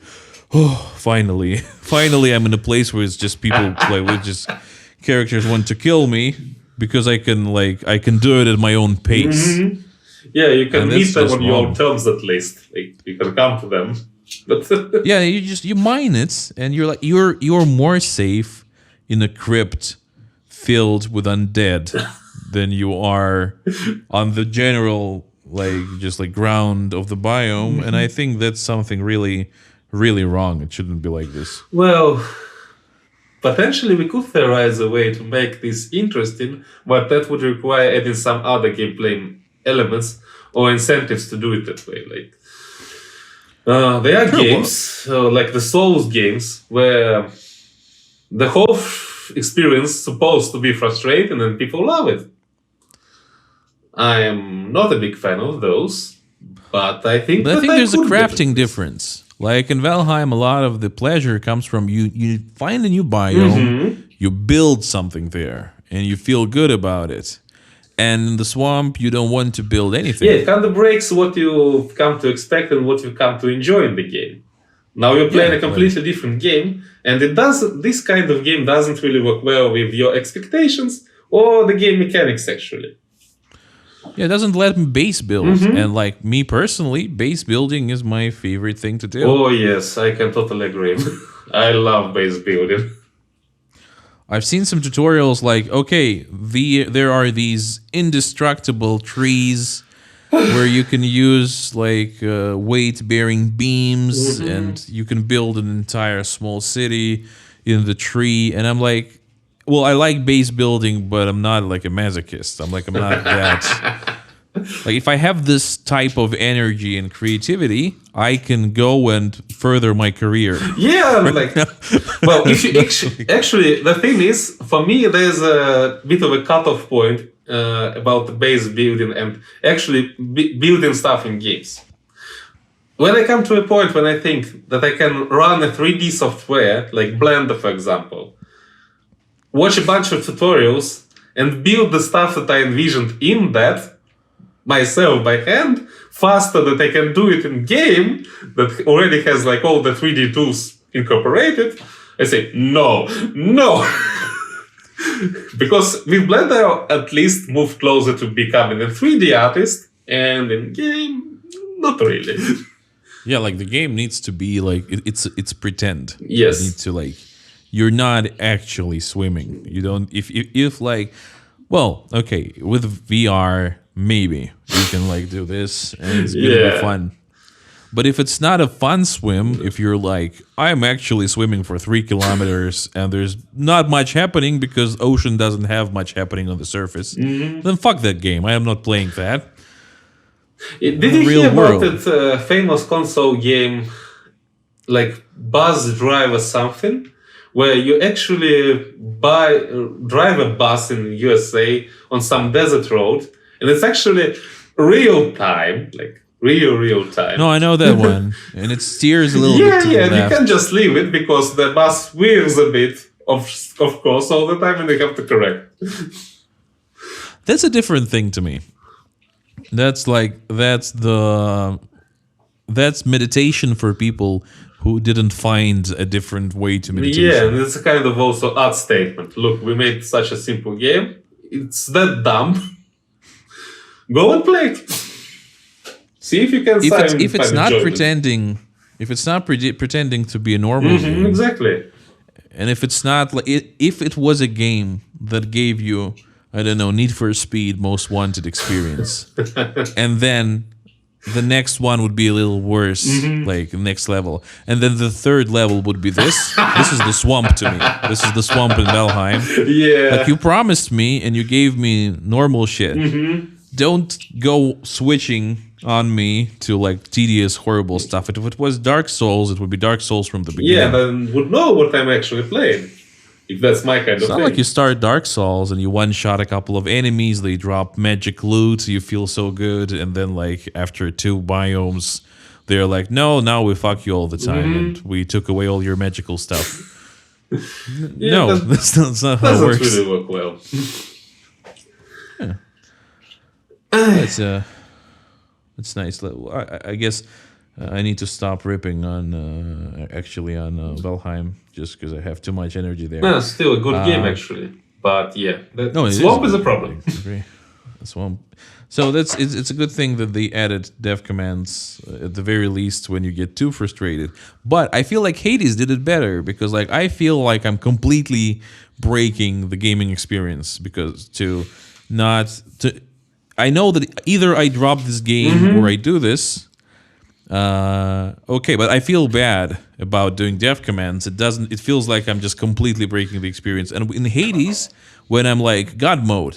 oh, finally, finally, I'm in a place where it's just people like with just characters want to kill me because I can do it at my own pace. Yeah, you can And meet that's them just on your own wrong. terms at least. Like you can come to them. But Yeah, you mine it, and you're like you're more safe in a crypt filled with undead than you are on the general just ground of the biome, and I think that's something really, really wrong. It shouldn't be like this. well, potentially we could theorize a way to make this interesting, but that would require adding some other gameplay elements or incentives to do it that way. Like there are Sure, games like the Souls games where the whole experience is supposed to be frustrating and people love it. I am not a big fan of those, but I think But I that think there's a could get crafting it. difference. Like in Valheim, a lot of the pleasure comes from you find a new biome, you build something there, and you feel good about it. And in the swamp, you don't want to build anything. Yeah, it kind of breaks what you've come to expect and what you've come to enjoy in the game. Now you're playing Yeah, a completely different game, and this kind of game doesn't really work well with your expectations or the game mechanics actually. Yeah, it doesn't let me base build. And like me personally, base building is my favorite thing to do. Oh yes, I can totally agree. I love base building. I've seen some tutorials like, okay, there are these indestructible trees where you can use weight-bearing beams and you can build an entire small city in the tree. And I'm like, well, I like base building, but I'm not like a masochist. I'm not that. Like, if I have this type of energy and creativity, I can go and further my career. Yeah, like, well, if you actually, the thing is, for me, there's a bit of a cutoff point about the base building and actually building stuff in games. When I come to a point when I think that I can run a 3D software, like Blender, for example, watch a bunch of tutorials, and build the stuff that I envisioned in that myself by hand faster than I can do it in game that already has like all the 3D tools incorporated, I say no. Because with Blender at least move closer to becoming a 3D artist, and in game not really. Yeah, like the game needs to be like it's pretend. Yes. You need to you're not actually swimming. You don't if well, okay, with VR maybe you can do this and it's gonna be fun. But if it's not a fun swim, if you're like, I'm actually swimming for 3 kilometers and there's not much happening because ocean doesn't have much happening on the surface, then fuck that game. I am not playing that. Did you hear about that famous console game like Bus Drive or something? Where you actually drive a bus in USA on some desert road, and it's actually real time, like real time. No, I know that one, and it steers a little Yeah, bit to the yeah, you left. can just leave it because the bus swerves a bit, of course, all the time, and they have to correct. That's a different thing to me. That's meditation for people who didn't find a different way to meditation. Yeah, and it's a kind of also art statement. Look, we made such a simple game. It's that dumb. Go and play it. See if you can. If it's not pretending, pretending to be a normal game, exactly. And if it's not if it was a game that gave you, I don't know, Need for Speed Most Wanted experience, and then the next one would be a little worse, like next level. And then the third level would be this. This is the swamp to me. This is the swamp in Valheim. Yeah. Like you promised me and you gave me normal shit. Don't go switching on me to tedious, horrible stuff. If it was Dark Souls, it would be Dark Souls from the beginning. Yeah, then would know what I'm actually playing. If that's my kind of It's thing. not like you start Dark Souls and you one-shot a couple of enemies, they drop magic loot, you feel so good, and then after 2 biomes, they're like, no, now we fuck you all the time, and we took away all your magical stuff. Yeah, No, that that's not how it doesn't works. really work well. It's nice. I guess I need to stop ripping on Valheim just because I have too much energy there. No, still a good game actually, but yeah, No, it swamp is a good. problem. I agree. Swamp. So it's a good thing that they added dev commands at the very least when you get too frustrated. But I feel like Hades did it better because like I feel like I'm completely breaking the gaming experience because I know that either I drop this game or I do this. Okay, but I feel bad about doing dev commands. It feels like I'm just completely breaking the experience. And in Hades, when I'm like God mode,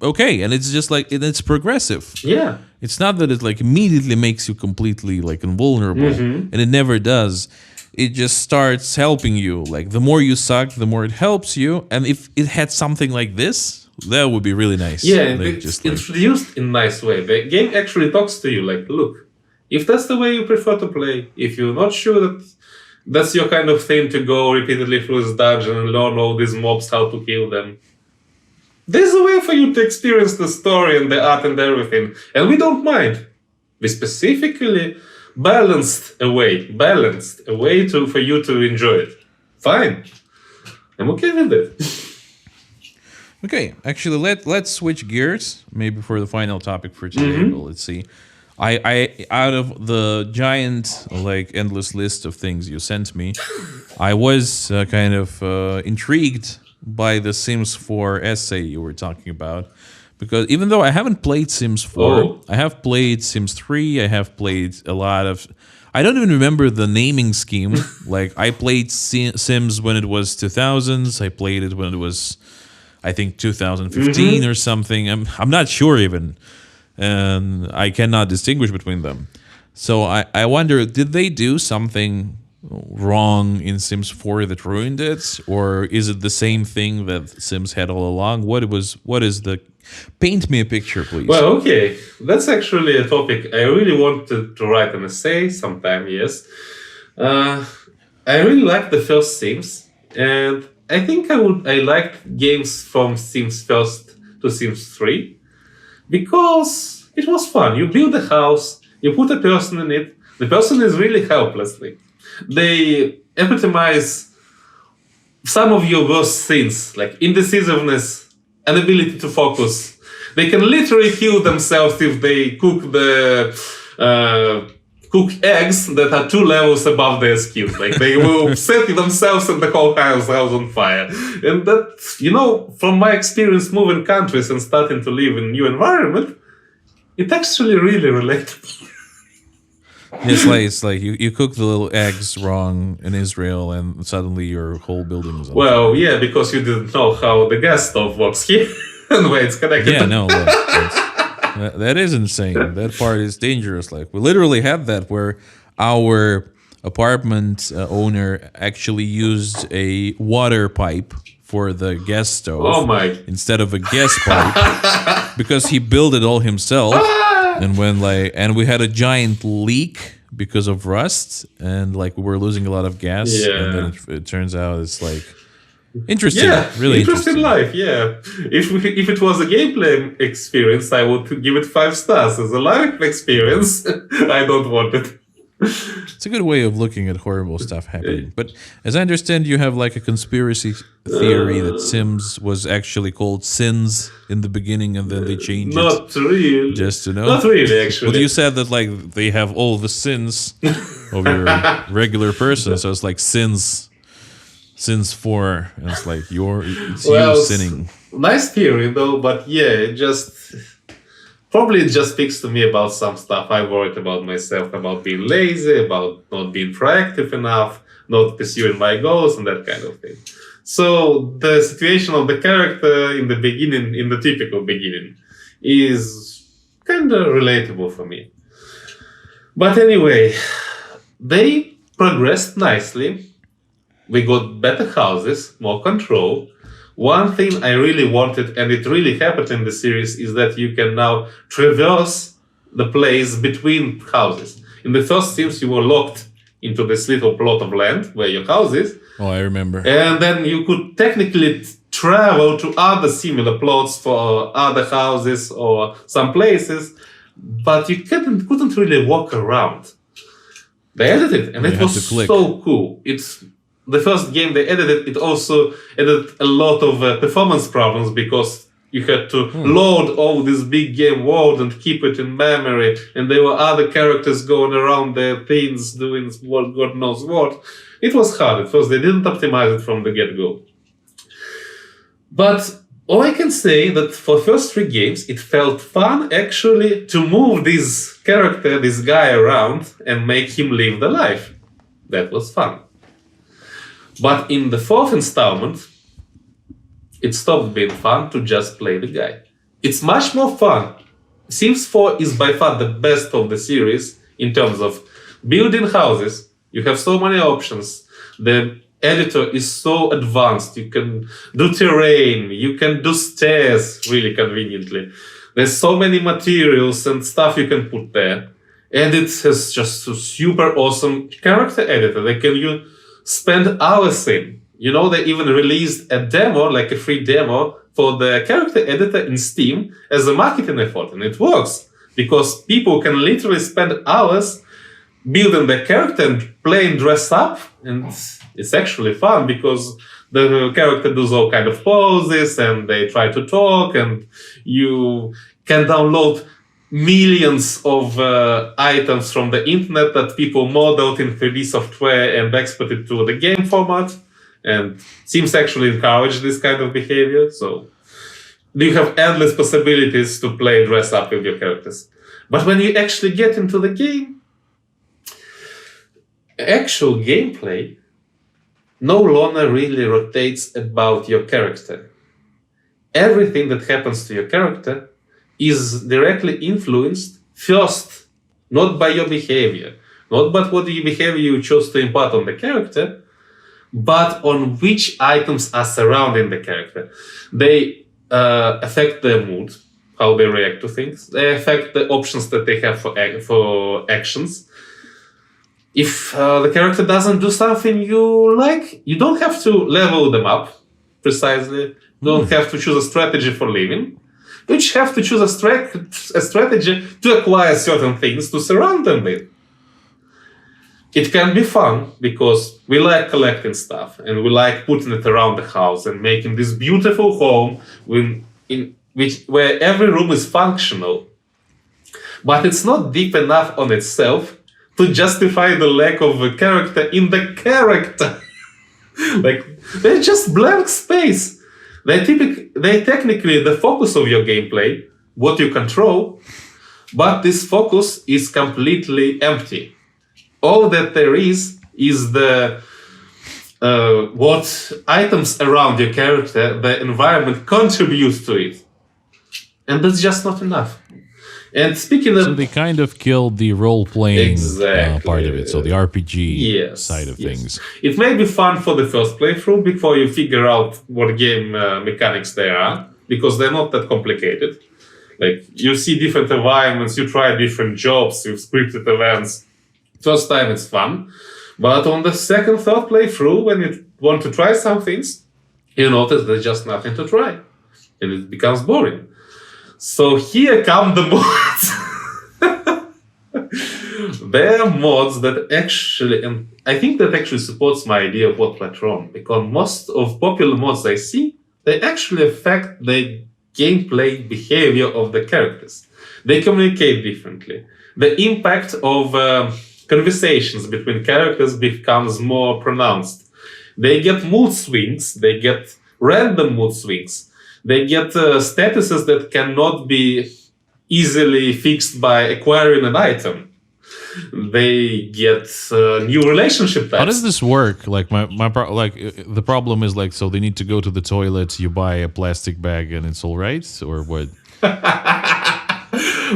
okay, and it's just like it's progressive. Yeah. It's not that it like immediately makes you completely like invulnerable, and it never does. It just starts helping you. Like the more you suck, the more it helps you. And if it had something like this, that would be really nice. Yeah, and Like, it's introduced in a nice way. The game actually talks to you like, look, if that's the way you prefer to play, if you're not sure that that's your kind of thing to go repeatedly through this dungeon and learn all these mobs, how to kill them, there's a way for you to experience the story and the art and everything. And we don't mind. We specifically balanced a way for you to enjoy it. Fine. I'm okay with it. Okay, actually, let's switch gears. Maybe for the final topic for today. But let's see. I out of the giant like endless list of things you sent me, I was kind of intrigued by the Sims 4 essay you were talking about, because even though I haven't played Sims 4, I have played Sims 3. I have played a lot of. I don't even remember the naming scheme. Like I played Sims when it was 2000s. I played it when it was, I think 2015 or something. I'm not sure even, and I cannot distinguish between them. So I wonder, did they do something wrong in Sims 4 that ruined it, or is it the same thing that Sims had all along? What is the? Paint me a picture, please. Well, okay, that's actually a topic I really wanted to write an essay sometime. Yes, I really liked the first Sims, and I think I liked games from Sims First to Sims 3 because it was fun. You build a house, you put a person in it. The person is really helpless. Like, they epitomize some of your worst sins, like indecisiveness, inability to focus. They can literally kill themselves if they cook eggs that are 2 levels above their skills. Like they will set themselves and the whole house on fire. And that, from my experience moving countries and starting to live in new environment, it's actually really relatable. It's like you cook the little eggs wrong in Israel, and suddenly your whole building is on fire. Well, yeah, because you didn't know how the gas stove works here and where it's connected. Yeah, no, that is insane. That part is dangerous. Like we literally had that where our apartment owner actually used a water pipe for the gas stove. Oh my! Instead of a gas pipe, because he built it all himself. And and we had a giant leak because of rust, and like we were losing a lot of gas. Yeah. And then it turns out it's like interesting, Yeah, really interesting life. Yeah, if it was a gameplay experience, I would give it 5 stars. As a life experience, I don't want it. It's a good way of looking at horrible stuff happening. But as I understand, you have like a conspiracy theory that Sims was actually called Sins in the beginning, and then they changed Not it. really. Just to know. Not really, actually. Well, you said that like they have all the sins of your regular person, so it's like Sins 4, and it's like you sinning. Nice theory though, but yeah, it just speaks to me about some stuff I worried about myself, about being lazy, about not being proactive enough, not pursuing my goals, and that kind of thing. So the situation of the character in the beginning, in the typical beginning, is kind of relatable for me. But anyway, they progressed nicely. We got better houses, more control. One thing I really wanted, and it really happened in the series, is that you can now traverse the place between houses. In the first Sims, you were locked into this little plot of land where your house is. Oh, I remember. And then you could technically travel to other similar plots for other houses or some places, but you couldn't really walk around. They edited it, and it was so cool. It's the first game they edited. It also added a lot of performance problems because you had to load all this big game world and keep it in memory, and there were other characters going around their things doing what God knows what. It was hard at first. They didn't optimize it from the get-go. But all I can say that for first 3 games, it felt fun actually to move this character, this guy around and make him live the life. That was fun. But in the 4th installment, it stopped being fun to just play the guy. It's much more fun. Sims 4 is by far the best of the series in terms of building houses. You have so many options. The editor is so advanced. You can do terrain, you can do stairs really conveniently. There's so many materials and stuff you can put there. And it has just a super awesome character editor that you spend hours in. You know, they even released a demo, like a free demo for the character editor in Steam as a marketing effort. And it works because people can literally spend hours building their character and play and dress up. And it's actually fun because the character does all kind of poses and they try to talk, and you can download millions of items from the internet that people modeled in 3D software and exported to the game format. And Sims actually encourage this kind of behavior. So you have endless possibilities to play dress up with your characters. But when you actually get into the game, actual gameplay no longer really rotates about your character. Everything that happens to your character is directly influenced first, not by your behavior, not by what the behavior you chose to impart on the character, but on which items are surrounding the character. They affect their mood, how they react to things. They affect the options that they have for actions. If the character doesn't do something you like, you don't have to level them up precisely. You don't have to choose a strategy for living. You just have to choose a strategy to acquire certain things to surround them with. It can be fun because we like collecting stuff and we like putting it around the house and making this beautiful home where every room is functional. But it's not deep enough on itself to justify the lack of a character in the character. Like, they're just blank space. They're technically the focus of your gameplay, what you control, but this focus is completely empty. All that there is the what items around your character, the environment contributes to it. And that's just not enough. And speaking of... So they kind of killed the role-playing part of it, so the RPG side of things. It may be fun for the first playthrough before you figure out what game mechanics there are, because they're not that complicated. Like, you see different environments, you try different jobs, you scripted events. First time it's fun, but on the second, third playthrough, when you want to try some things, you notice there's just nothing to try, and it becomes boring. So here come the mods. There are mods that actually, and I think that actually supports my idea of what went wrong, because most of popular mods I see, they actually affect the gameplay behavior of the characters. They communicate differently. The impact of conversations between characters becomes more pronounced. They get mood swings, they get random mood swings. They get statuses that cannot be easily fixed by acquiring an item. They get new relationship types. How does this work? Like the problem is like, so they need to go to the toilet. You buy a plastic bag and it's all right, or what?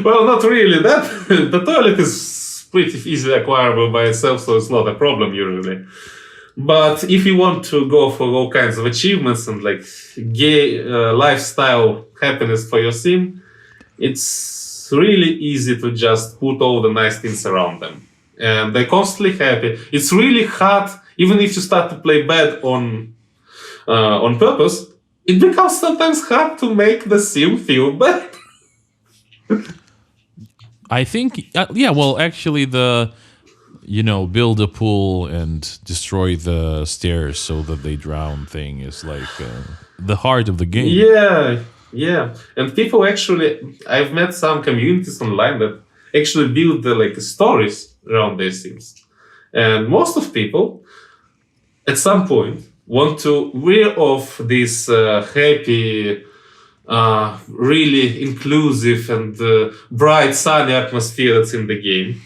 Well, not really. The toilet is pretty easily acquirable by itself, so it's not a problem usually. But if you want to go for all kinds of achievements and like gay lifestyle happiness for your sim, it's really easy to just put all the nice things around them. and they're constantly happy. It's really hard, even if you start to play bad on purpose. It becomes sometimes hard to make the sim feel bad. I think, yeah. Well, actually, build a pool and destroy the stairs so that they drown thing is like the heart of the game. Yeah, yeah. And people actually, I've met some communities online that actually build like stories around their sims. And most of people, at some point, want to wear off this happy, really inclusive and bright, sunny atmosphere that's in the game.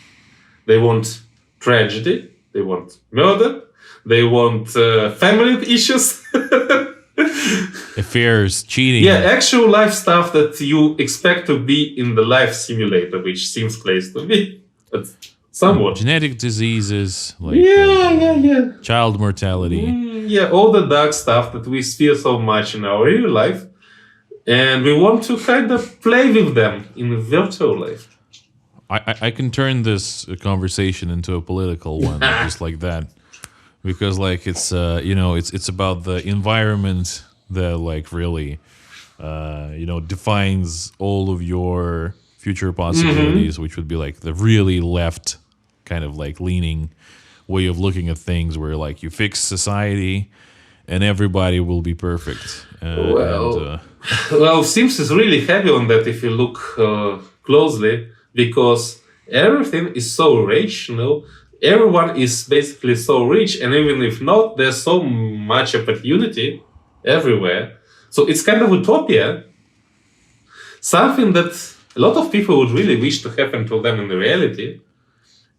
They want tragedy, they want murder, they want family issues. Affairs, cheating. Yeah, actual life stuff that you expect to be in the life simulator, which seems close to me. But somewhat. Genetic diseases, like Yeah. child mortality. Yeah, all the dark stuff that we fear so much in our real life. And we want to kind of play with them in virtual life. I can turn this conversation into a political one, just like that, because like it's it's about the environment that like really defines all of your future possibilities, which would be like the really left kind of like leaning way of looking at things, where like you fix society and everybody will be perfect. Well, Sims is really heavy on that if you look closely, because everything is so rational. Everyone is basically so rich, and even if not, there's so much opportunity everywhere. So it's kind of utopia. Something that a lot of people would really wish to happen to them in the reality.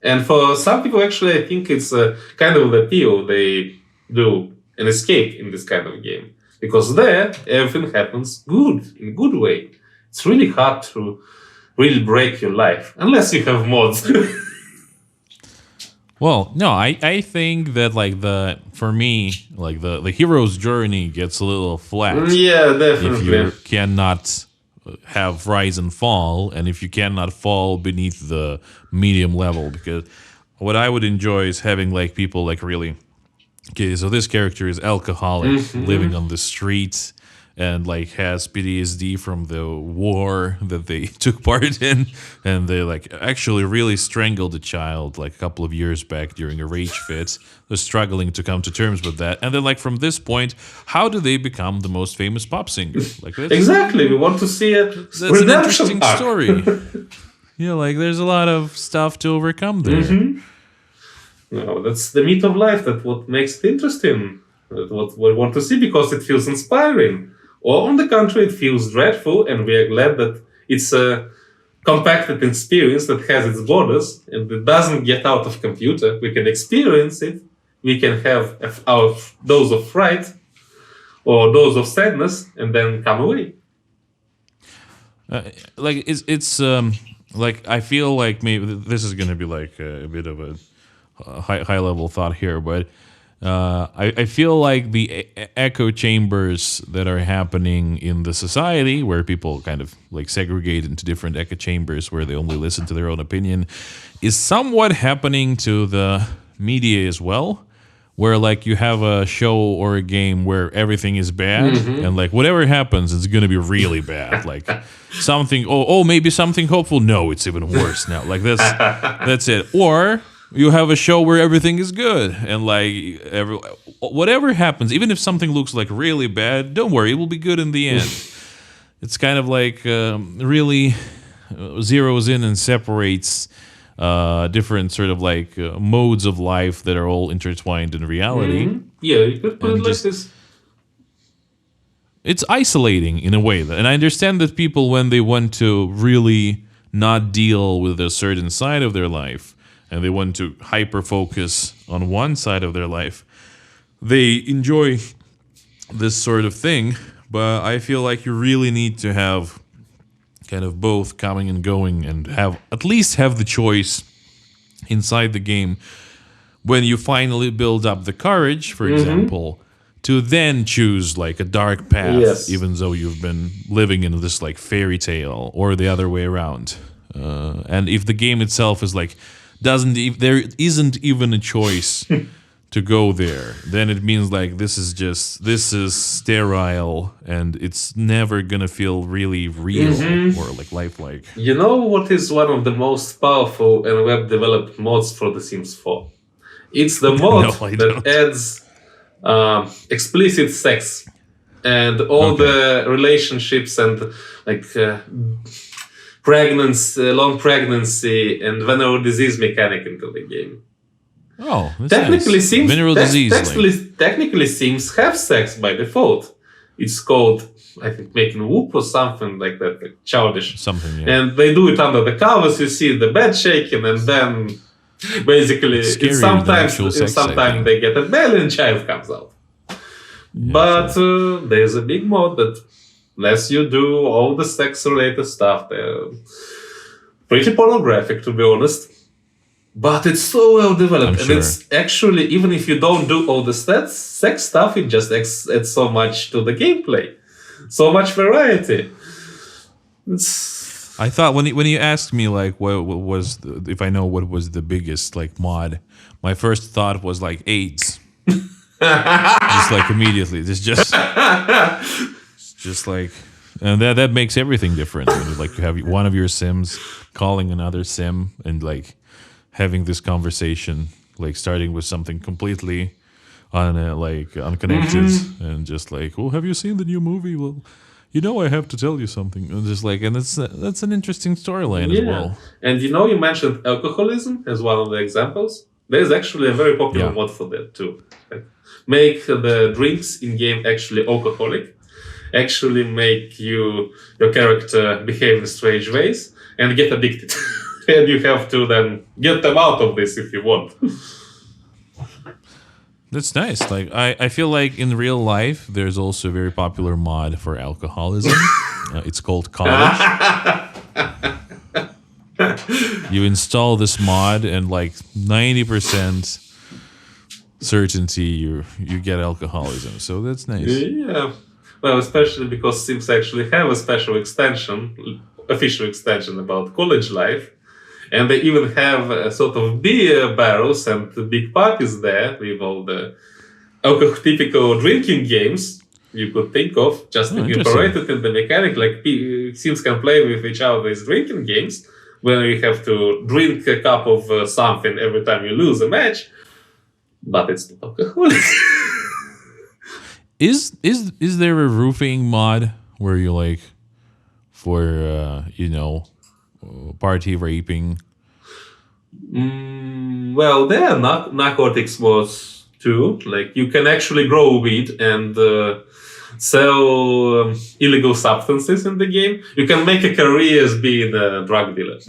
And for some people, actually, I think it's kind of the appeal. They do an escape in this kind of game. Because there, everything happens good, in a good way. It's really hard to really break your life, unless you have mods. Well, no, I think that like for me, like the hero's journey gets a little flat. Yeah, definitely. If you cannot have rise and fall, and if you cannot fall beneath the medium level, because what I would enjoy is having like people like really, okay, so this character is alcoholic, living on the streets, and like has PTSD from the war that they took part in, and they like actually really strangled a child like a couple of years back during a rage fit. They're struggling to come to terms with that, and then like from this point, how do they become the most famous pop singer? Like exactly, we want to see that's an interesting story. Yeah, like there's a lot of stuff to overcome there. No, that's the meat of life. That's what makes it interesting. That's what we want to see, because it feels inspiring. Or on the contrary, it feels dreadful, and we are glad that it's a compacted experience that has its borders and it doesn't get out of computer. We can experience it. We can have our dose of fright or dose of sadness and then come away. Like it's like I feel like maybe this is going to be like a bit of a high level thought here, but I feel like the echo chambers that are happening in the society, where people kind of like segregate into different echo chambers where they only listen to their own opinion, is somewhat happening to the media as well, where like you have a show or a game where everything is bad, and like whatever happens, it's gonna be really bad. Like something, maybe something hopeful. No, it's even worse now. Like that's it. Or you have a show where everything is good, and like whatever happens, even if something looks like really bad, don't worry, it will be good in the end. It's kind of like really zeroes in and separates different sort of like modes of life that are all intertwined in reality. Yeah, you could put it like this. It's isolating in a way, and I understand that people, when they want to really not deal with a certain side of their life, and they want to hyper focus on one side of their life, they enjoy this sort of thing. But I feel like you really need to have kind of both coming and going, and at least have the choice inside the game when you finally build up the courage, for example, to then choose like a dark path, even though you've been living in this like fairy tale, or the other way around. And if the game itself is like there isn't even a choice to go there, then it means like this is sterile and it's never gonna feel really real or like lifelike. You know what is one of the most powerful and web-developed mods for The Sims 4? It's the mod No, I that don't. adds explicit sex and all the relationships and like pregnancy, long pregnancy, and venereal disease mechanic into the game. Oh, that's Technically, nice. Sims Mineral disease. technically Sims have sex by default. It's called, I think, making whoop or something like that, like childish. Something, yeah. And they do it under the covers. You see the bed shaking, and then basically, It's scarier than actual sex, I sometimes think. they get a belly and child comes out. But there's a big mod that lets you do all the sex-related stuff. They're pretty pornographic, to be honest. But it's so well developed, and sure. it's actually, even if you don't do all the sex stuff, it just adds so much to the gameplay, so much variety. I thought when you asked me like what was if I know what was the biggest like mod, my first thought was like AIDS. Just like immediately, it's just like, and that makes everything different. Like you have one of your Sims calling another Sim and like having this conversation, like starting with something completely unconnected, and just like, well, have you seen the new movie? Well, I have to tell you something. And just like, and that's an interesting storyline as well. And you mentioned alcoholism as one of the examples. There's actually a very popular mod for that too. Like, make the drinks in game actually alcoholic, actually make your character behave in strange ways and get addicted. And you have to then get them out of this if you want. That's nice. Like I feel like in real life, there's also a very popular mod for alcoholism. It's called College. You install this mod, and like 90% certainty you get alcoholism. So that's nice. Yeah. Well, especially because Sims actually have a special official extension about college life. And they even have a sort of beer barrels and big parties there with all the typical drinking games you could think of, just incorporated in the mechanic. Like Sims can play with each other's drinking games, where you have to drink a cup of something every time you lose a match, but it's not alcoholic. Is there a roofing mod where you like for party raping? Well, there are narcotics mods too. Like you can actually grow weed and sell illegal substances in the game. You can make a career as being a drug dealer.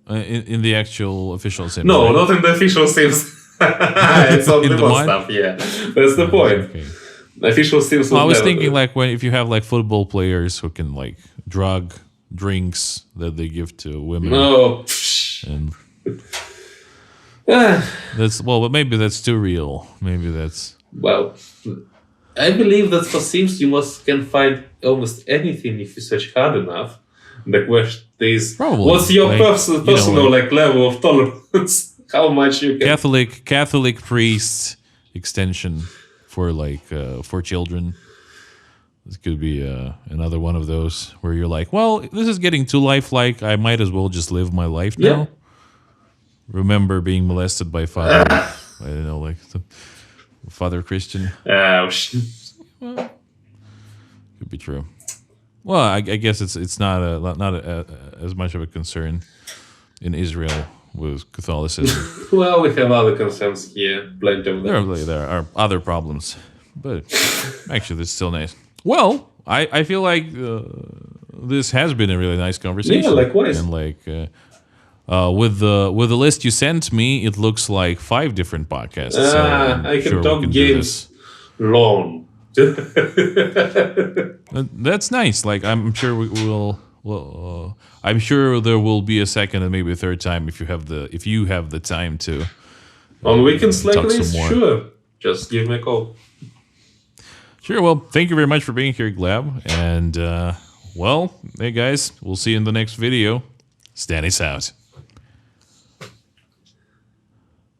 In the actual official Sims? No, right? not in the official Sims. It's on the mod stuff. Yeah, that's the point. Okay. Official Sims. Well, I was thinking like if you have like football players who can like drug drinks that they give to women. No. And but maybe that's too real. Maybe that's well. I believe that for Sims you can find almost anything if you search hard enough. The question is, probably what's your like, personal level of tolerance? How much you can? Catholic priest extension for for children. This could be another one of those where you're like, well, this is getting too lifelike. I might as well just live my life now. Yeah. Remember being molested by Father, I don't know, like Father Christian. Ouch. Well, could be true. Well, I guess it's not as much of a concern in Israel with Catholicism. Well, we have other concerns here. Plenty of them. There are other problems, but actually, this is still nice. Well, I feel like this has been a really nice conversation. Yeah, likewise. And with the list you sent me, it looks like 5 different podcasts. So I can we talk do games this. long. That's nice. Like I'm sure we will. I'm sure there will be a second and maybe a third time if you have the time to. On weekends like talk some this, more. sure. Just give me a call. Sure. Well, thank you very much for being here, Gleb. And hey guys, we'll see you in the next video. Stanis out.